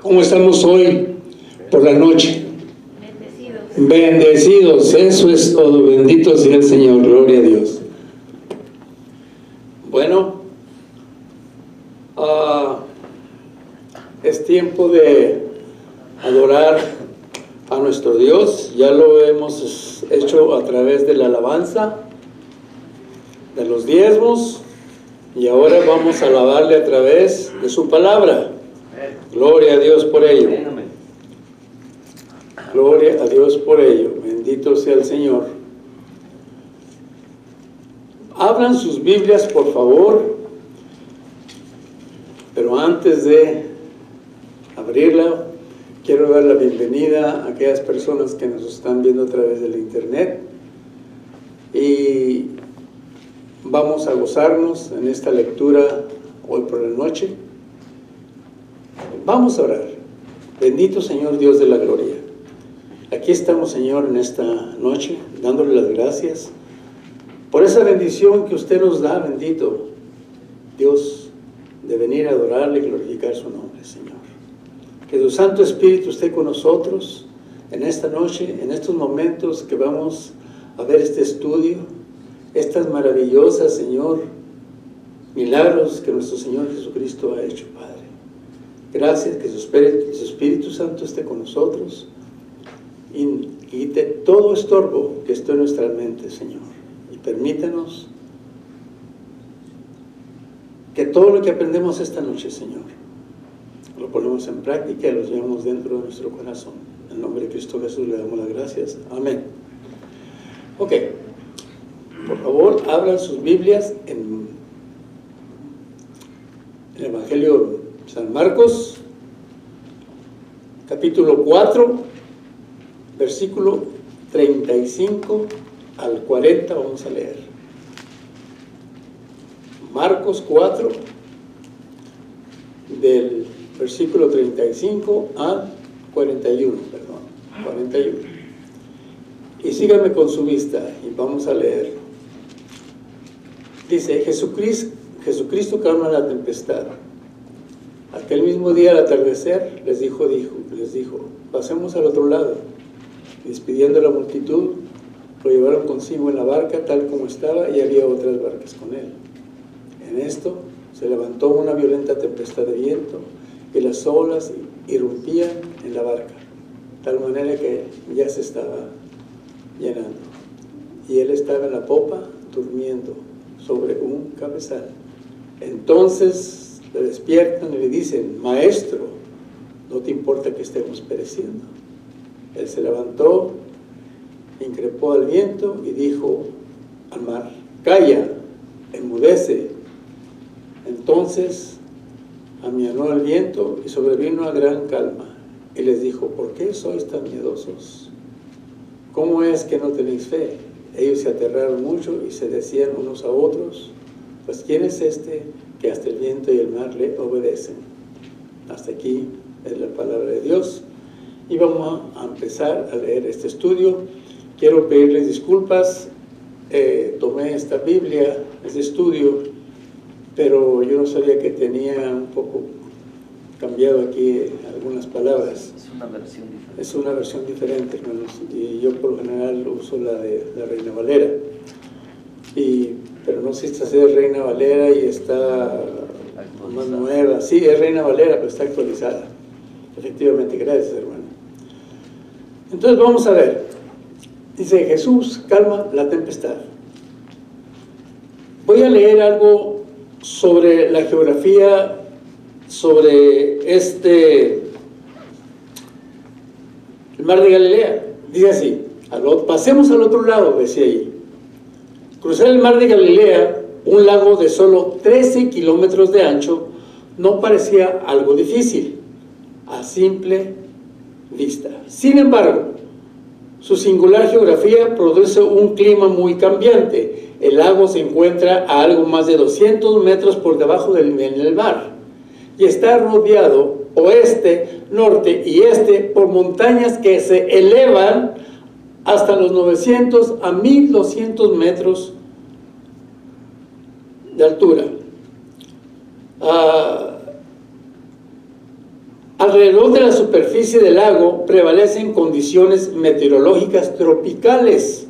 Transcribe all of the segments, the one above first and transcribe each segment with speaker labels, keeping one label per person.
Speaker 1: ¿Cómo estamos hoy por la noche?
Speaker 2: Bendecidos.
Speaker 1: Bendecidos, eso es todo. Bendito sea el Señor, gloria a Dios. Bueno, es tiempo de adorar a nuestro Dios. Ya lo hemos hecho a través de la alabanza, de los diezmos, y ahora vamos a alabarle a través de su palabra. Gloria a Dios por ello. Gloria a Dios por ello. Bendito sea el Señor. Abran sus Biblias, por favor. Pero antes de abrirla, quiero dar la bienvenida a aquellas personas que nos están viendo a través del internet. Y vamos a gozarnos en esta lectura hoy por la noche. Vamos a orar. Bendito Señor Dios de la gloria. Aquí estamos, Señor, en esta noche, dándole las gracias por esa bendición que usted nos da, bendito Dios, de venir a adorarle y glorificar su nombre, Señor. Que tu Santo Espíritu esté con nosotros en esta noche, en estos momentos que vamos a ver este estudio, estas maravillosas, Señor, milagros que nuestro Señor Jesucristo ha hecho, Padre. Gracias, que su Espíritu Santo esté con nosotros y quite todo estorbo que esté en nuestra mente, Señor. Y permítanos que todo lo que aprendemos esta noche, Señor, lo ponemos en práctica y lo llevamos dentro de nuestro corazón. En el nombre de Cristo Jesús le damos las gracias. Amén. Ok. Por favor, abran sus Biblias en el Evangelio de San Marcos, capítulo 4, versículo 35 al 40, vamos a leer. Marcos 4, del versículo 35 al 41, perdón, 41. Y síganme con su vista y vamos a leer. Dice, Jesucristo calma la tempestad. Aquel mismo día al atardecer les dijo, pasemos al otro lado. Y despidiendo a la multitud, lo llevaron consigo en la barca tal como estaba, y había otras barcas con él. En esto se levantó una violenta tempestad de viento, y las olas irrumpían en la barca, de tal manera que ya se estaba llenando. Y él estaba en la popa, durmiendo sobre un cabezal. Entonces le despiertan y le dicen, Maestro, ¿no te importa que estemos pereciendo? Él se levantó, increpó al viento y dijo al mar, calla, enmudece. Entonces amianó el viento y sobrevino a gran calma. Y les dijo, ¿por qué sois tan miedosos? ¿Cómo es que no tenéis fe? Ellos se aterraron mucho y se decían unos a otros, pues ¿quién es este que hasta el viento y el mar le obedecen? Hasta aquí es la palabra de Dios. Y vamos a empezar a leer este estudio. Quiero pedirles disculpas. Tomé esta Biblia, este estudio, pero yo no sabía que tenía un poco cambiado aquí algunas palabras.
Speaker 3: Es una versión diferente.
Speaker 1: Es una versión diferente, hermanos, y yo por lo general uso la de la Reina Valera. Pero no sé si esta es Reina Valera y está más nueva. Sí, es Reina Valera, pero está actualizada. Efectivamente, gracias, hermano. Entonces vamos a ver. Dice, Jesús calma la tempestad. Voy a leer algo sobre la geografía, sobre el mar de Galilea. Dice así, pasemos al otro lado, decía ahí. Cruzar el mar de Galilea, un lago de solo 13 kilómetros de ancho, no parecía algo difícil a simple vista. Sin embargo, su singular geografía produce un clima muy cambiante. El lago se encuentra a algo más de 200 metros por debajo del nivel del mar y está rodeado oeste, norte y este por montañas que se elevan hasta los 900 a 1200 metros de altura. Alrededor de la superficie del lago prevalecen condiciones meteorológicas tropicales,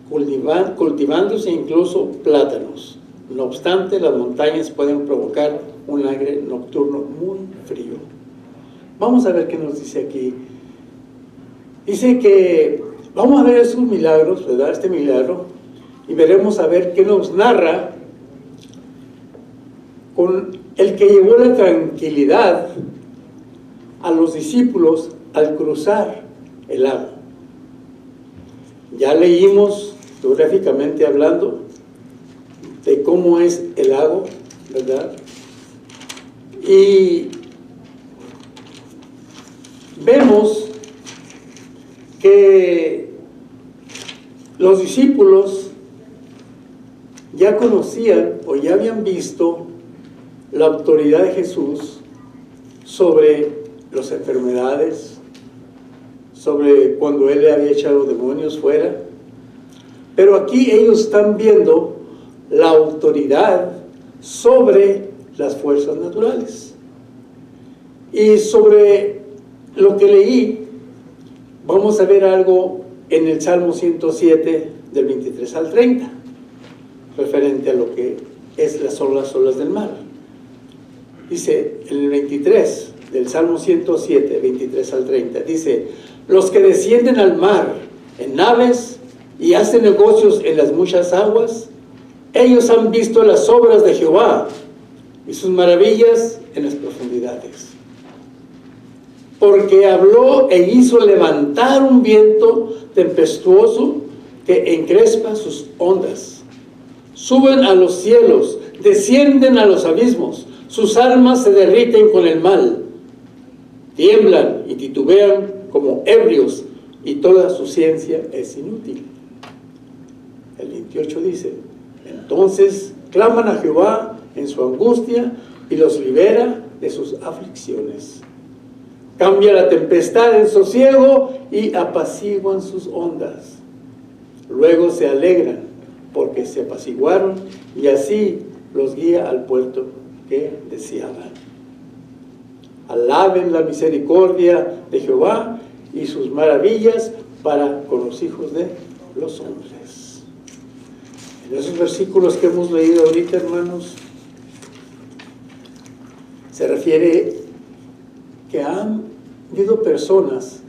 Speaker 1: cultivándose incluso plátanos. No obstante, las montañas pueden provocar un aire nocturno muy frío. Vamos a ver qué nos dice aquí. Dice que vamos a ver esos milagros, ¿verdad? Este milagro, y veremos a ver qué nos narra con el que llevó la tranquilidad a los discípulos al cruzar el lago. Ya leímos, geográficamente hablando, de cómo es el lago, ¿verdad? Y vemos que los discípulos ya conocían o ya habían visto la autoridad de Jesús sobre las enfermedades, sobre cuando Él le había echado demonios fuera. Pero aquí ellos están viendo la autoridad sobre las fuerzas naturales. Y sobre lo que leí, vamos a ver algo en el Salmo 107, del 23 al 30, referente a lo que es las olas del mar. Dice, en el 23 del Salmo 107, 23 al 30, dice: los que descienden al mar en naves y hacen negocios en las muchas aguas, ellos han visto las obras de Jehová y sus maravillas en las profundidades. Porque habló e hizo levantar un viento tempestuoso que encrespa sus ondas. Suben a los cielos, descienden a los abismos, sus almas se derriten con el mal. Tiemblan y titubean como ebrios, y toda su ciencia es inútil. El 28 dice: entonces claman a Jehová en su angustia y los libera de sus aflicciones. Cambia la tempestad en sosiego y apaciguan sus ondas. Luego se alegran porque se apaciguaron, y así los guía al puerto que deseaban. Alaben la misericordia de Jehová y sus maravillas para con los hijos de los hombres. En esos versículos que hemos leído ahorita, hermanos, se refiere que han habido personas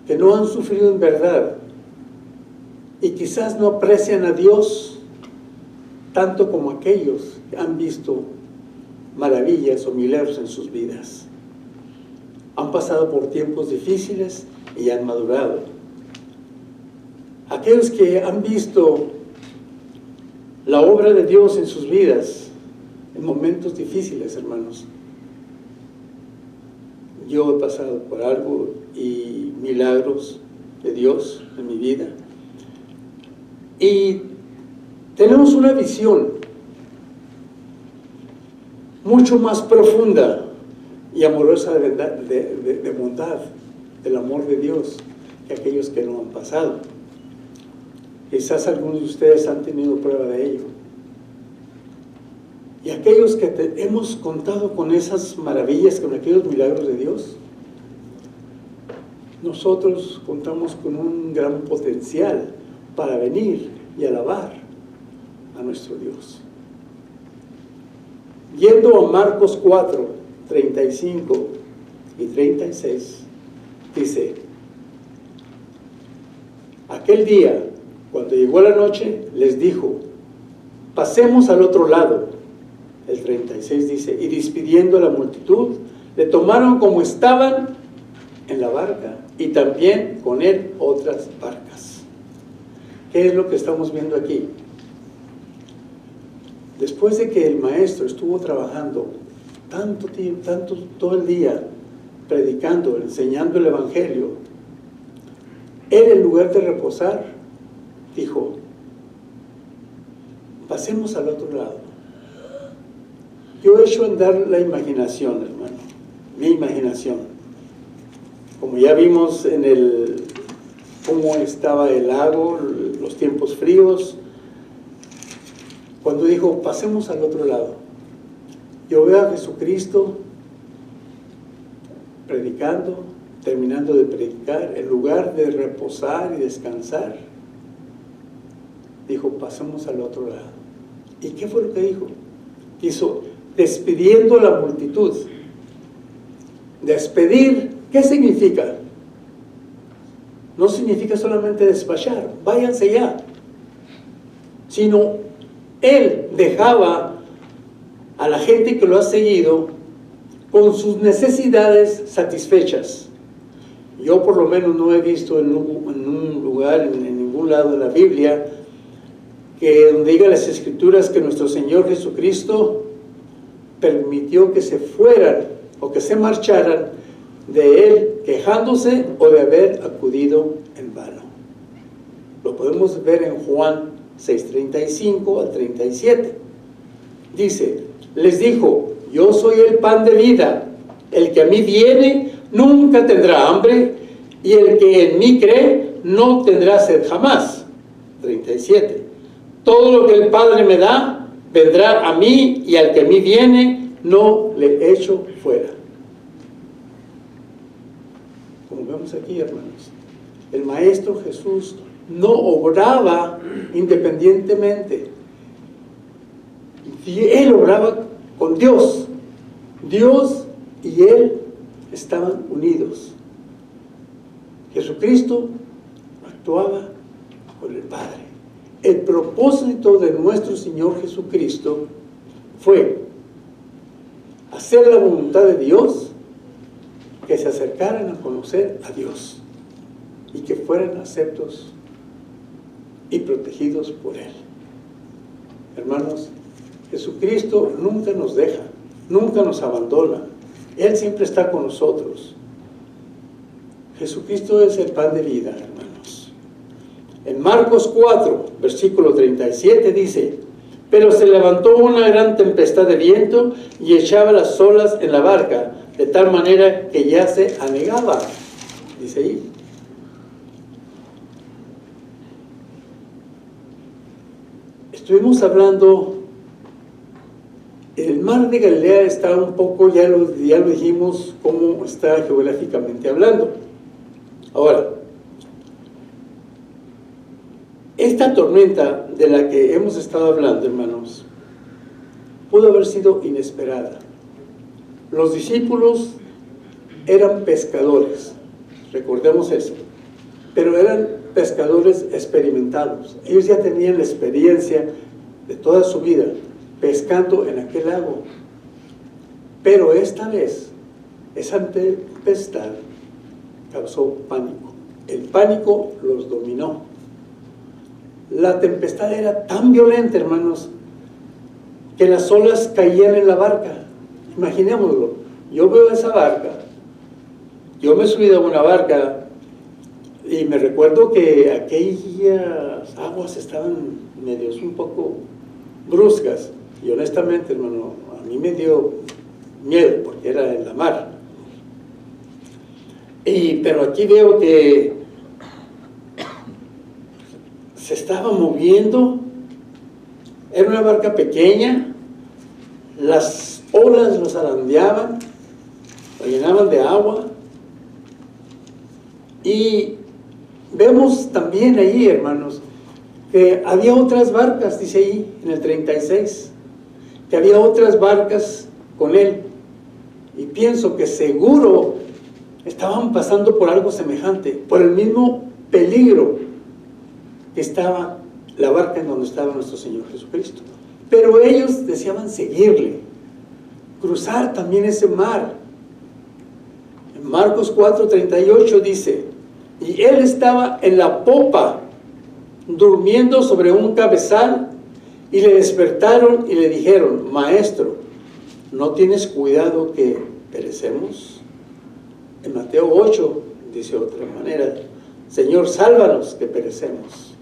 Speaker 1: que no han sufrido en verdad y quizás no aprecian a Dios tanto como aquellos que han visto maravillas o milagros en sus vidas. Han pasado por tiempos difíciles y han madurado. Aquellos que han visto la obra de Dios en sus vidas en momentos difíciles, hermanos. Yo he pasado por algo y milagros de Dios en mi vida. Y tenemos una visión mucho más profunda y amorosa de bondad, del amor de Dios, que aquellos que no han pasado. Quizás algunos de ustedes han tenido prueba de ello. Y aquellos que hemos contado con esas maravillas, con aquellos milagros de Dios, nosotros contamos con un gran potencial para venir y alabar a nuestro Dios. Yendo a Marcos 4, 35 y 36, dice: aquel día, cuando llegó la noche, les dijo: pasemos al otro lado. El 36 dice: y despidiendo a la multitud, le tomaron como estaban en la barca, y también con él otras barcas. ¿Qué es lo que estamos viendo aquí? Después de que el maestro estuvo trabajando tanto tiempo, todo el día, predicando, enseñando el evangelio, él, en lugar de reposar, dijo: pasemos al otro lado. Yo he hecho andar la imaginación, hermano, mi imaginación. Como ya vimos en cómo estaba el lago, los tiempos fríos, cuando dijo: pasemos al otro lado, yo veo a Jesucristo predicando, terminando de predicar, en lugar de reposar y descansar, dijo, pasemos al otro lado. ¿Y qué fue lo que dijo? Hizo, despidiendo la multitud. Despedir, ¿qué significa? No significa solamente despachar, váyanse ya, sino él dejaba a la gente que lo ha seguido con sus necesidades satisfechas. Yo por lo menos no he visto en un lugar, en ningún lado de la Biblia, que donde diga las Escrituras que nuestro Señor Jesucristo permitió que se fueran o que se marcharan de Él quejándose o de haber acudido en vano. Lo podemos ver en Juan 6:35 al 37. Dice, les dijo, yo soy el pan de vida, el que a mí viene nunca tendrá hambre, y el que en mí cree no tendrá sed jamás. 37. Todo lo que el Padre me da, vendrá a mí, y al que a mí viene, no le echo fuera. Como vemos aquí, hermanos, el Maestro Jesús no obraba independientemente. Él obraba con Dios. Dios y Él estaban unidos. Jesucristo actuaba con el Padre. El propósito de nuestro Señor Jesucristo fue hacer la voluntad de Dios, que se acercaran a conocer a Dios y que fueran aceptos y protegidos por Él. Hermanos, Jesucristo nunca nos deja, nunca nos abandona. Él siempre está con nosotros. Jesucristo es el pan de vida, hermanos. En Marcos 4, versículo 37 dice, pero se levantó una gran tempestad de viento y echaba las olas en la barca, de tal manera que ya se anegaba. Dice ahí. Estuvimos hablando, el mar de Galilea está un poco, ya lo dijimos, cómo está geográficamente hablando. Ahora, esta tormenta de la que hemos estado hablando, hermanos, pudo haber sido inesperada. Los discípulos eran pescadores, recordemos eso, pero eran pescadores experimentados. Ellos ya tenían la experiencia de toda su vida pescando en aquel lago. Pero esta vez, esa tempestad causó pánico. El pánico los dominó. La tempestad era tan violenta, hermanos, que las olas caían en la barca. Imaginémoslo, yo veo esa barca, yo me he subido a una barca y me recuerdo que aquellas aguas estaban medios un poco bruscas y honestamente, hermano, a mí me dio miedo porque era en la mar. Pero aquí veo que se estaba moviendo, era una barca pequeña, las olas los zarandeaban, lo llenaban de agua, y vemos también ahí, hermanos, que había otras barcas, dice ahí en el 36, que había otras barcas con él, y pienso que seguro estaban pasando por algo semejante, por el mismo peligro que estaba la barca en donde estaba nuestro Señor Jesucristo. Pero ellos deseaban seguirle, cruzar también ese mar. En Marcos 4:38 dice, y él estaba en la popa, durmiendo sobre un cabezal, y le despertaron y le dijeron, Maestro, ¿no tienes cuidado que perecemos? En Mateo 8 dice de otra manera, Señor, sálvanos que perecemos.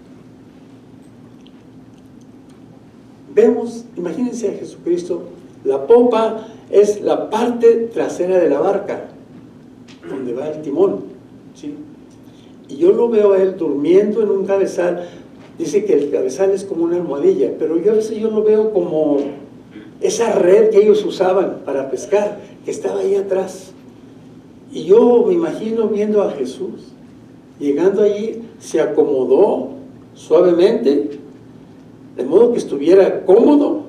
Speaker 1: Vemos, imagínense a Jesucristo, la popa es la parte trasera de la barca, donde va el timón, ¿sí? Y yo lo veo a él durmiendo en un cabezal. Dice que el cabezal es como una almohadilla, pero yo a veces yo lo veo como esa red que ellos usaban para pescar, que estaba ahí atrás. Y yo me imagino viendo a Jesús, llegando allí, se acomodó suavemente, de modo que estuviera cómodo.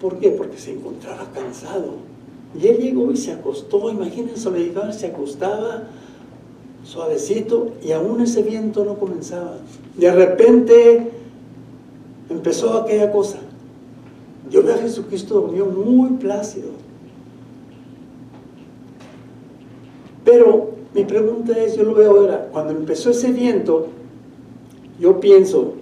Speaker 1: ¿Por qué? Porque se encontraba cansado. Y él llegó y se acostó, imagínense, se acostaba suavecito y aún ese viento no comenzaba. De repente empezó aquella cosa. Yo veo a Jesucristo dormido muy plácido. Pero mi pregunta es, yo lo veo ahora, cuando empezó ese viento, yo pienso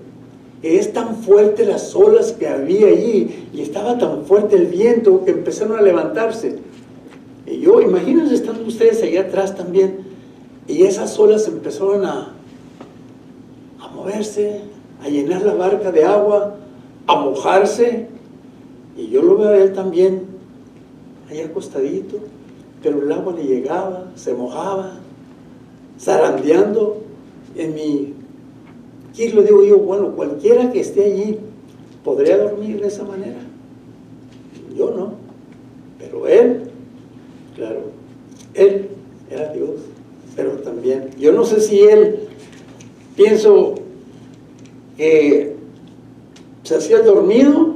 Speaker 1: que es tan fuerte las olas que había allí y estaba tan fuerte el viento que empezaron a levantarse. Y yo, imagínense estando ustedes allá atrás también, y esas olas empezaron a moverse, a llenar la barca de agua, a mojarse, y yo lo veo a él también, ahí acostadito, pero el agua le llegaba, se mojaba, zarandeando en mi... Aquí lo digo yo, bueno, cualquiera que esté allí podría dormir de esa manera. Yo no, pero él, claro, él era Dios, pero también, yo no sé si él, pienso que se hacía dormido,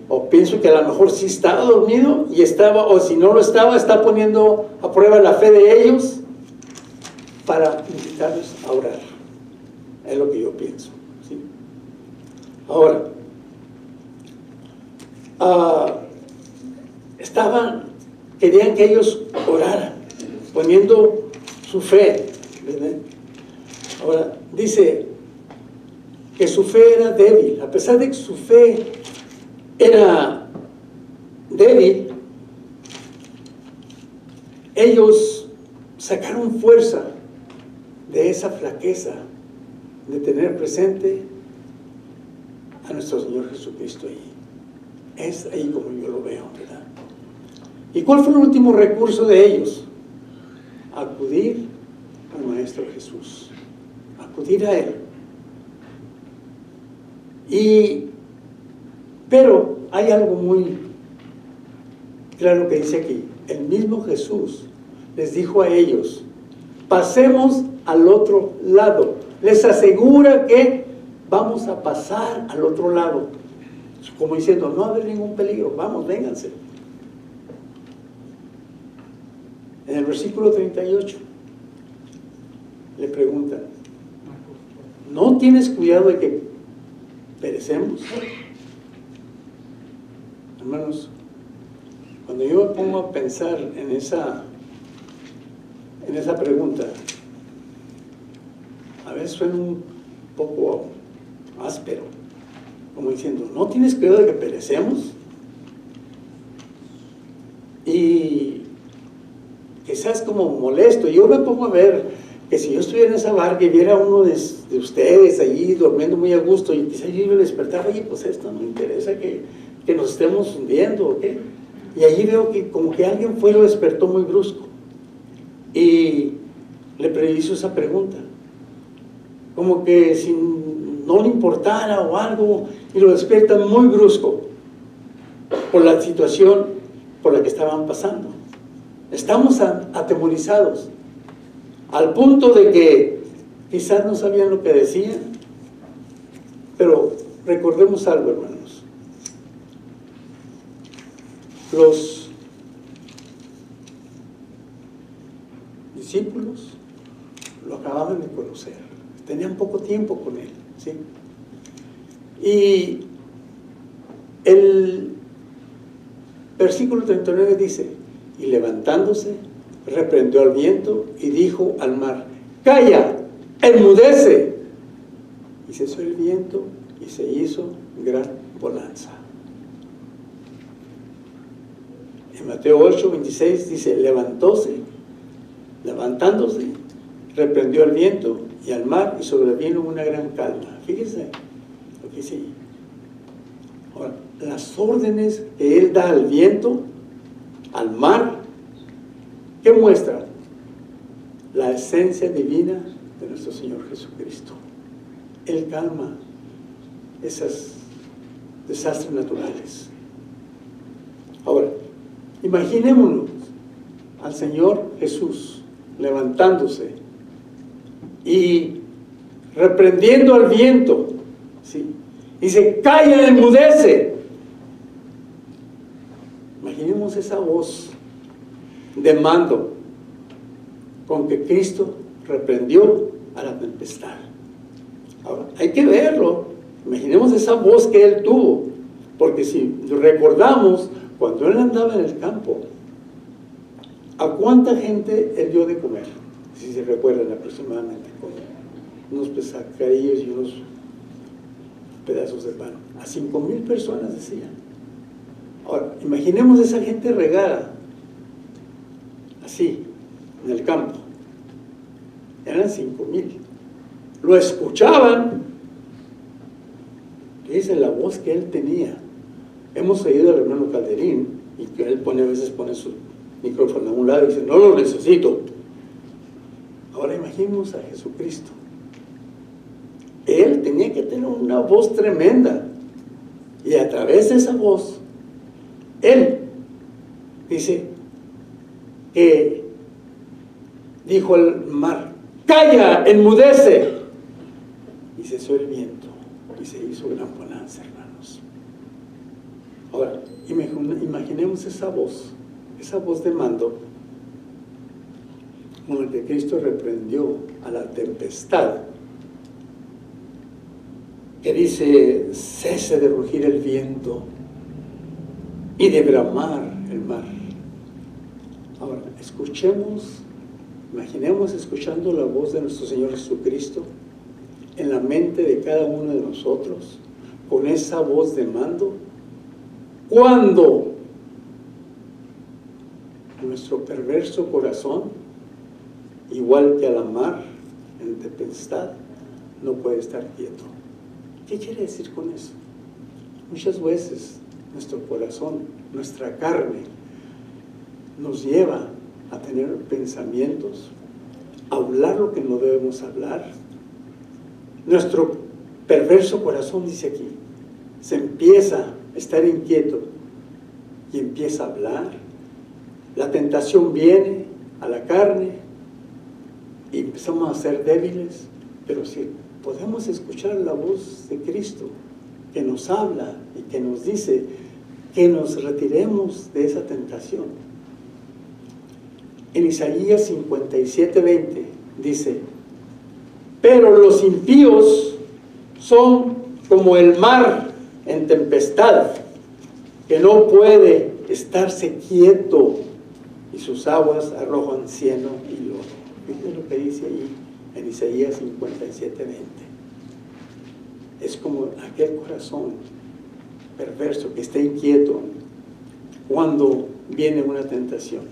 Speaker 1: o pienso que a lo mejor sí estaba dormido y estaba, o si no lo estaba, está poniendo a prueba la fe de ellos para invitarlos a orar. Es lo que yo pienso, ¿sí? Ahora, querían que ellos oraran, poniendo su fe, ¿verdad? Ahora, dice que su fe era débil. A pesar de que su fe era débil, ellos sacaron fuerza de esa flaqueza, de tener presente a nuestro Señor Jesucristo ahí. Es ahí como yo lo veo, ¿verdad? ¿Y cuál fue el último recurso de ellos? Acudir al Maestro Jesús, acudir a Él. Pero hay algo muy claro que dice aquí. El mismo Jesús les dijo a ellos, pasemos al otro lado. Les asegura que vamos a pasar al otro lado. Como diciendo, no va a haber ningún peligro, vamos, vénganse. En el versículo 38 le preguntan, ¿no tienes cuidado de que perecemos? Hermanos, cuando yo me pongo a pensar en esa pregunta, a veces suena un poco áspero, como diciendo, ¿no tienes cuidado de que perecemos? Y quizás como molesto. Yo me pongo a ver que si yo estuviera en esa barca y viera a uno de ustedes allí durmiendo muy a gusto y quizás yo me despertara, oye, pues esto no me interesa que nos estemos hundiendo, ¿ok? Y allí veo que como que alguien fue y lo despertó muy brusco y le hizo esa pregunta, como que si no le importara o algo, y lo despiertan muy brusco por la situación por la que estaban pasando. Estamos atemorizados al punto de que quizás no sabían lo que decían, pero recordemos algo, hermanos. Los discípulos lo acababan de conocer, tenían poco tiempo con él, ¿sí? Y el versículo 39 dice, y levantándose, reprendió al viento y dijo al mar, calla, enmudece. Y cesó el viento y se hizo gran bonanza. En Mateo 8, 26 dice, levantándose, reprendió al viento y al mar y sobrevino una gran calma. Fíjense lo que dice ahí. Ahora, las órdenes que él da al viento, al mar, ¿qué muestra? La esencia divina de nuestro Señor Jesucristo. Él calma esos desastres naturales. Ahora, imaginémonos al Señor Jesús levantándose y reprendiendo al viento, ¿sí? Dice, calla, enmudece. Imaginemos esa voz de mando con que Cristo reprendió a la tempestad. Ahora, hay que verlo. Imaginemos esa voz que Él tuvo, porque si recordamos, cuando Él andaba en el campo, ¿a cuánta gente Él dio de comer? Si se recuerdan aproximadamente, con unos pescadillos y unos pedazos de pan. A 5,000 personas decían. Ahora, imaginemos esa gente regada, así, en el campo. Eran 5,000. Lo escuchaban. Dice la voz que él tenía. Hemos oído al hermano Calderín, y que él a veces pone su micrófono a un lado y dice, no lo necesito. Ahora imaginemos a Jesucristo. Él tenía que tener una voz tremenda. Y a través de esa voz, Él dice que dijo al mar, calla, enmudece. Y cesó el viento y se hizo gran bonanza, hermanos. Ahora, imaginemos esa voz de mando con la que Cristo reprendió a la tempestad, que dice, cese de rugir el viento y de bramar el mar. Ahora, imaginemos escuchando la voz de nuestro Señor Jesucristo en la mente de cada uno de nosotros, con esa voz de mando, cuando nuestro perverso corazón, igual que a la mar en tempestad, no puede estar quieto. ¿Qué quiere decir con eso? Muchas veces nuestro corazón, nuestra carne, nos lleva a tener pensamientos, a hablar lo que no debemos hablar. Nuestro perverso corazón, dice aquí, se empieza a estar inquieto y empieza a hablar. La tentación viene a la carne y empezamos a ser débiles, pero si podemos escuchar la voz de Cristo que nos habla y que nos dice que nos retiremos de esa tentación. En Isaías 57:20 dice, pero los impíos son como el mar en tempestad, que no puede estarse quieto y sus aguas arrojan cieno y lodo. Fíjense lo que dice ahí en Isaías 57:20. Es como aquel corazón perverso que está inquieto cuando viene una tentación,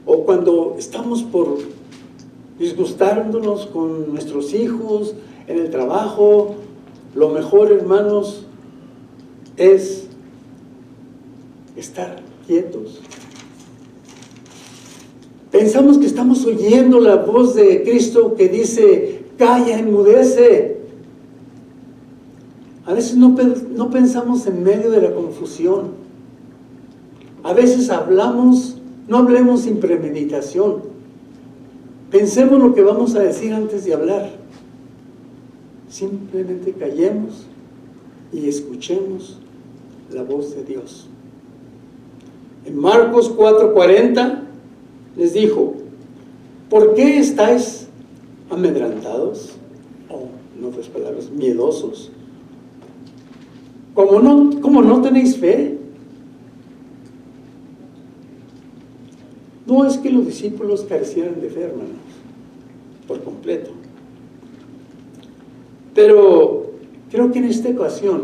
Speaker 1: o cuando estamos por disgustándonos con nuestros hijos en el trabajo. Lo mejor, hermanos, es estar quietos. Pensamos que estamos oyendo la voz de Cristo que dice, calla, enmudece. A veces no pensamos en medio de la confusión. A veces no hablemos sin premeditación. Pensemos lo que vamos a decir antes de hablar. Simplemente callemos y escuchemos la voz de Dios. En Marcos 4:40 les dijo, ¿por qué estáis amedrentados? O, en otras palabras, miedosos. ¿Cómo no tenéis fe? No es que los discípulos carecieran de fe, hermanos, por completo. Pero creo que en esta ocasión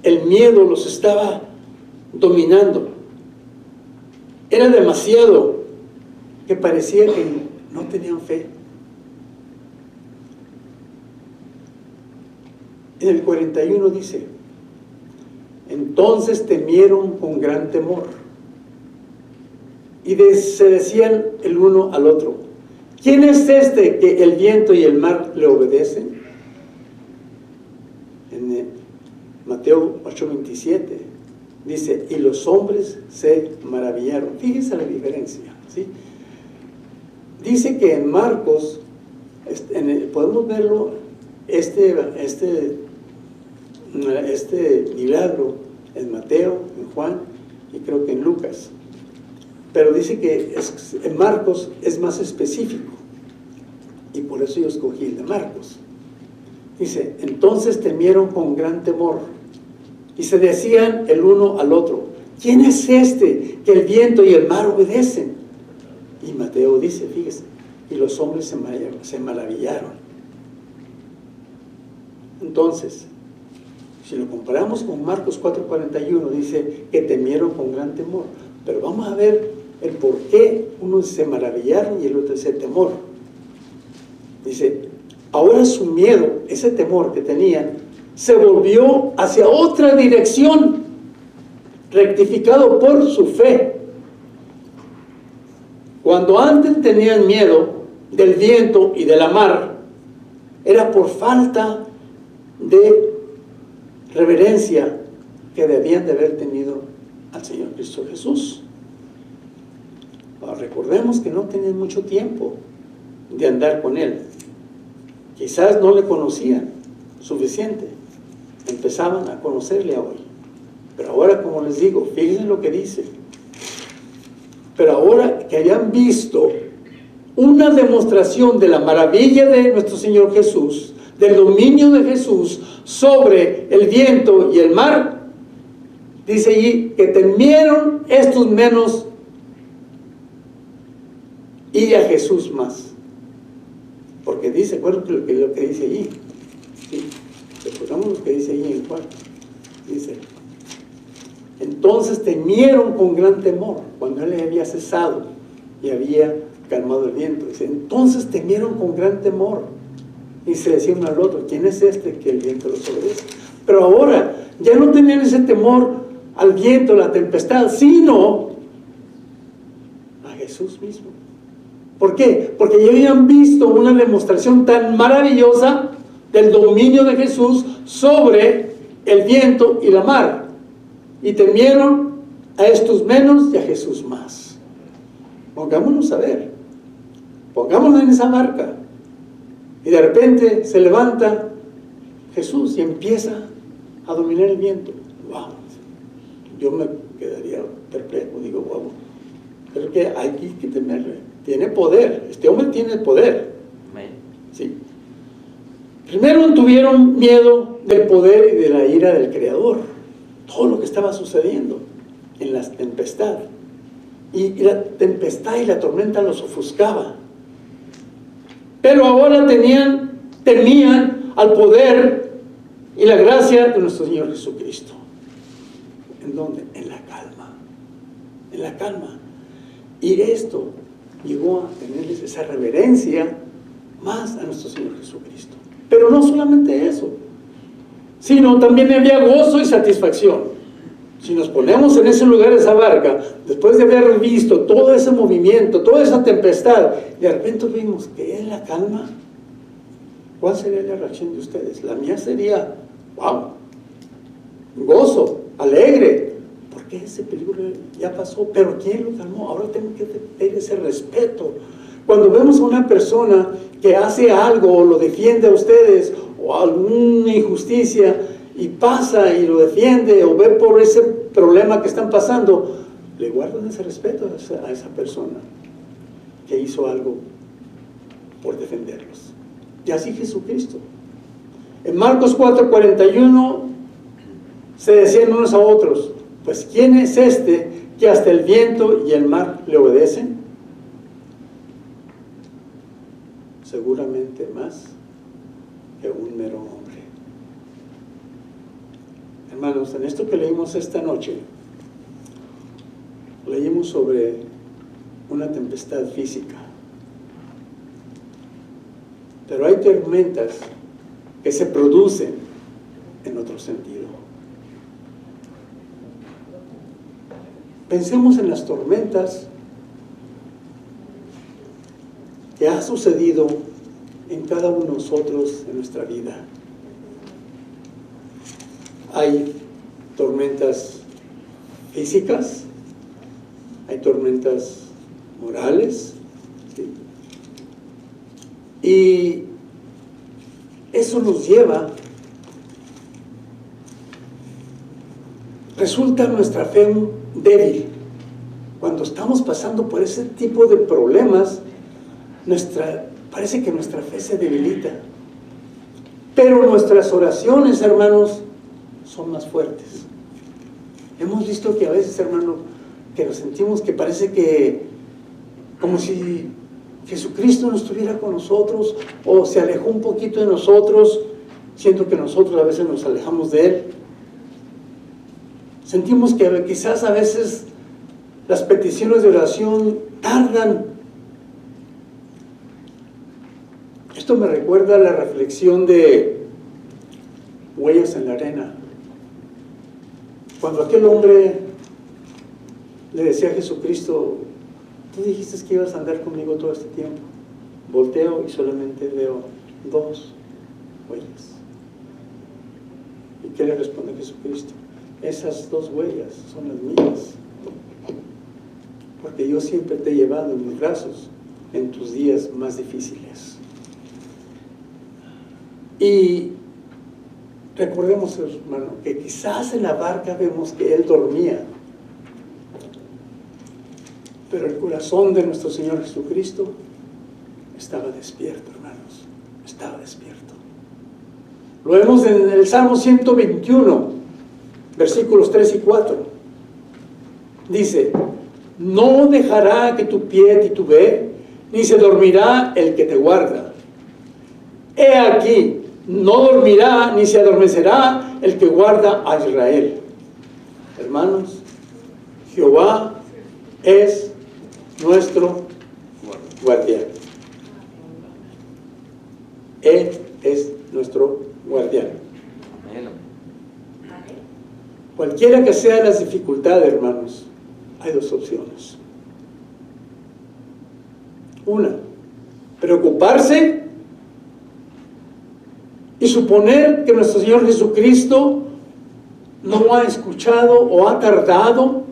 Speaker 1: el miedo los estaba dominando. Era demasiado que parecía que no tenían fe. En el 41 dice, entonces temieron con gran temor y se decían el uno al otro, ¿quién es este que el viento y el mar le obedecen? En Mateo 8:27 Dice, y los hombres se maravillaron. Fíjense la diferencia, ¿sí? Dice que en Marcos, podemos verlo, este milagro en Mateo, en Juan y creo que en Lucas. Pero dice que en Marcos es más específico. Y por eso yo escogí el de Marcos. Dice, entonces temieron con gran temor y se decían el uno al otro, ¿quién es este que el viento y el mar obedecen? Y Mateo dice, fíjese, y los hombres se maravillaron. Entonces, si lo comparamos con Marcos 4:41, dice que temieron con gran temor. Pero vamos a ver el por qué uno se maravillaron y el otro ese temor. Dice, ahora su miedo, ese temor que tenían, se volvió hacia otra dirección, rectificado por su fe. Cuando antes tenían miedo del viento y de la mar, era por falta de reverencia que debían de haber tenido al Señor Cristo Jesús. Ahora, recordemos que no tenían mucho tiempo de andar con Él. Quizás no le conocían suficiente. Empezaban a conocerle a hoy. Pero ahora, como les digo, fíjense lo que dice. Pero ahora que hayan visto una demostración de la maravilla de nuestro Señor Jesús, del dominio de Jesús sobre el viento y el mar, dice allí que temieron estos menos y a Jesús más. Porque dice, acuérdense lo que dice allí. ¿Sí? Recordamos lo que dice allí en Juan. Dice, entonces temieron con gran temor cuando Él había cesado y había calmado el viento. Dice, entonces temieron con gran temor. Y se decían uno al otro, ¿quién es este que el viento los obedece? Pero ahora ya no tenían ese temor al viento, a la tempestad, sino a Jesús mismo. ¿Por qué? Porque ya habían visto una demostración tan maravillosa del dominio de Jesús sobre el viento y la mar. Y temieron a estos menos y a Jesús más. Pongámonos a ver. Pongámonos en esa barca. Y de repente se levanta Jesús y empieza a dominar el viento. ¡Wow! Yo me quedaría perplejo. Digo, wow. Creo que hay que temerle. Tiene poder. Este hombre tiene poder. ¿Sí? Primero tuvieron miedo del poder y de la ira del Creador. Todo lo que estaba sucediendo en la tempestad. Y la tempestad y la tormenta los ofuscaba. Pero ahora temían al poder y la gracia de nuestro Señor Jesucristo. ¿En dónde? En la calma. En la calma. Y esto llegó a tenerles esa reverencia más a nuestro Señor Jesucristo. Pero no solamente eso, sino también había gozo y satisfacción. Si nos ponemos en ese lugar, esa barca, después de haber visto todo ese movimiento, toda esa tempestad, de repente vimos que es la calma. ¿Cuál sería la reacción de ustedes? La mía sería, wow, gozo, alegre, porque ese peligro ya pasó, pero ¿quién lo calmó? Ahora tengo que tener ese respeto. Cuando vemos a una persona que hace algo o lo defiende a ustedes, o alguna injusticia, y pasa y lo defiende, o ve por ese problema que están pasando, le guardan ese respeto a esa persona que hizo algo por defenderlos. Y así Jesucristo. En Marcos 4:41 se decían unos a otros, pues ¿quién es este que hasta el viento y el mar le obedecen? Seguramente más que un mero hombre. Hermanos, en esto que leímos esta noche, leímos sobre una tempestad física. Pero hay tormentas que se producen en otro sentido. Pensemos en las tormentas que ha sucedido en cada uno de nosotros en nuestra vida. Hay tormentas físicas, hay tormentas morales, ¿sí? Y eso nos lleva, resulta nuestra fe débil. Cuando estamos pasando por ese tipo de problemas, parece que nuestra fe se debilita. Pero nuestras oraciones, hermanos, son más fuertes. Hemos visto que a veces, hermano, que nos sentimos que parece que como si Jesucristo no estuviera con nosotros o se alejó un poquito de nosotros, siento que nosotros a veces nos alejamos de Él. Sentimos que quizás a veces las peticiones de oración tardan. Esto me recuerda a la reflexión de Huellas en la Arena. Cuando aquel hombre le decía a Jesucristo: tú dijiste que ibas a andar conmigo todo este tiempo. Volteo y solamente veo 2 huellas. ¿Y qué le responde Jesucristo? Esas 2 huellas son las mías, porque yo siempre te he llevado en mis brazos en tus días más difíciles. Y recordemos, hermano, que quizás en la barca vemos que él dormía, pero el corazón de nuestro Señor Jesucristo estaba despierto, hermanos, estaba despierto. Lo vemos en el Salmo 121, versículos 3 y 4. Dice: no dejará que tu pie titubee, ni se dormirá el que te guarda. He aquí, no dormirá ni se adormecerá el que guarda a Israel. Hermanos, Jehová es nuestro guardián. Él es nuestro guardián. Cualquiera que sea las dificultades, hermanos, hay 2 opciones. Una, preocuparse y suponer que nuestro Señor Jesucristo no ha escuchado o ha tardado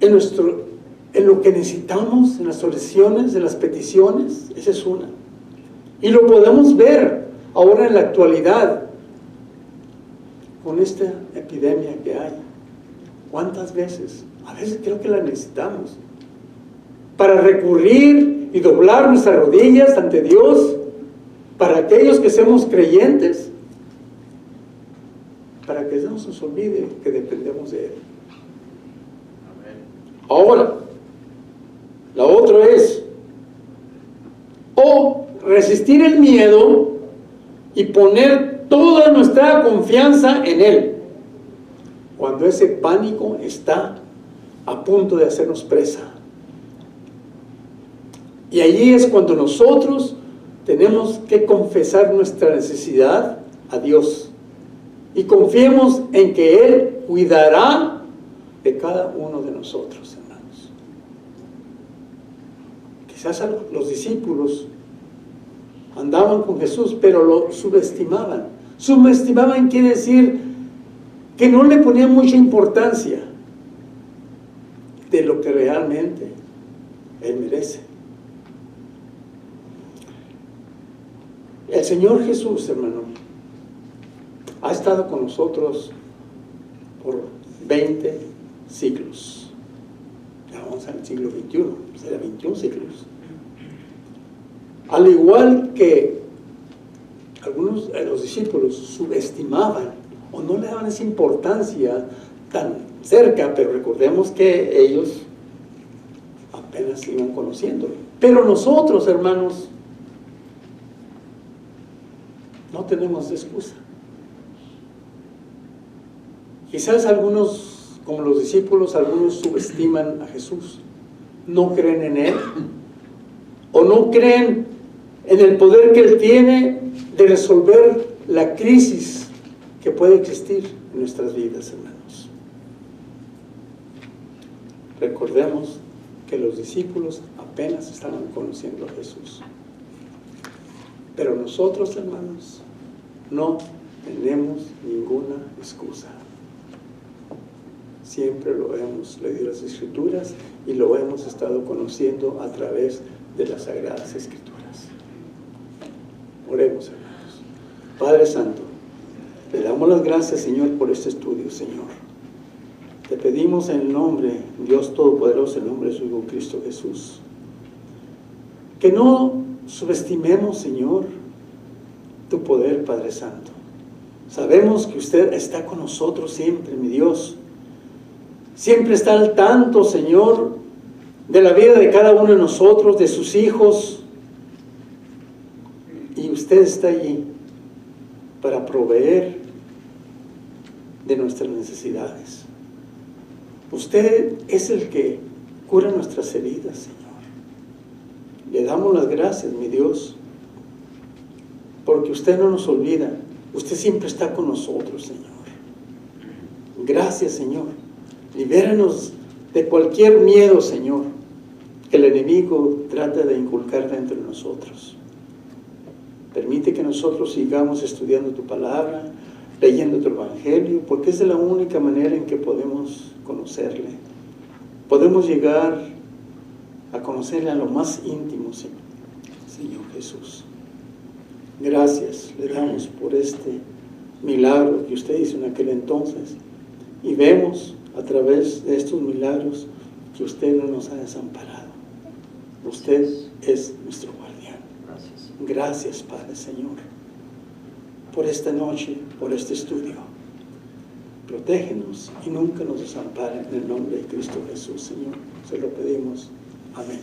Speaker 1: en lo que necesitamos, en las oraciones, en las peticiones. Esa es una. Y lo podemos ver ahora en la actualidad con esta epidemia que hay. ¿Cuántas veces? A veces creo que la necesitamos para recurrir y doblar nuestras rodillas ante Dios, para aquellos que seamos creyentes, para que no se nos olvide que dependemos de Él. Ahora, la otra es o resistir el miedo y poner toda nuestra confianza en Él, cuando ese pánico está a punto de hacernos presa. Y allí es cuando nosotros tenemos que confesar nuestra necesidad a Dios y confiemos en que Él cuidará de cada uno de nosotros, hermanos. Quizás los discípulos andaban con Jesús, pero lo subestimaban. Subestimaban quiere decir que no le ponían mucha importancia de lo que realmente Él merece. El Señor Jesús, hermano, ha estado con nosotros por 20 siglos. Ya vamos al siglo XXI, será 21 siglos. Al igual que algunos de los discípulos subestimaban o no le daban esa importancia tan cerca, pero recordemos que ellos apenas iban conociéndolo. Pero nosotros, hermanos, no tenemos excusa. Quizás algunos, como los discípulos, algunos subestiman a Jesús, no creen en Él, o no creen en el poder que Él tiene de resolver la crisis que puede existir en nuestras vidas, hermanos. Recordemos que los discípulos apenas estaban conociendo a Jesús. Pero nosotros, hermanos, no tenemos ninguna excusa. Siempre lo hemos leído las Escrituras y lo hemos estado conociendo a través de las Sagradas Escrituras. Oremos, hermanos. Padre Santo, te damos las gracias, Señor, por este estudio, Señor. Te pedimos en el nombre, Dios Todopoderoso, en el nombre de su Hijo Cristo Jesús, que no subestimemos, Señor, tu poder, Padre Santo. Sabemos que usted está con nosotros siempre, mi Dios. Siempre está al tanto, Señor, de la vida de cada uno de nosotros, de sus hijos. Y usted está allí para proveer de nuestras necesidades. Usted es el que cura nuestras heridas, Señor. Le damos las gracias, mi Dios, porque usted no nos olvida. Usted siempre está con nosotros, Señor. Gracias, Señor. Libéranos de cualquier miedo, Señor, que el enemigo trata de inculcar dentro de nosotros. Permite que nosotros sigamos estudiando tu palabra, leyendo tu evangelio, porque es de la única manera en que podemos conocerle. Podemos llegar a conocerle a lo más íntimo, Señor Jesús. Gracias le damos por este milagro que usted hizo en aquel entonces, y vemos a través de estos milagros que usted no nos ha desamparado. Usted es nuestro guardián. Gracias, Padre Señor, por esta noche, por este estudio. Protégenos y nunca nos desamparen, en el nombre de Cristo Jesús, Señor. Se lo pedimos. Amén.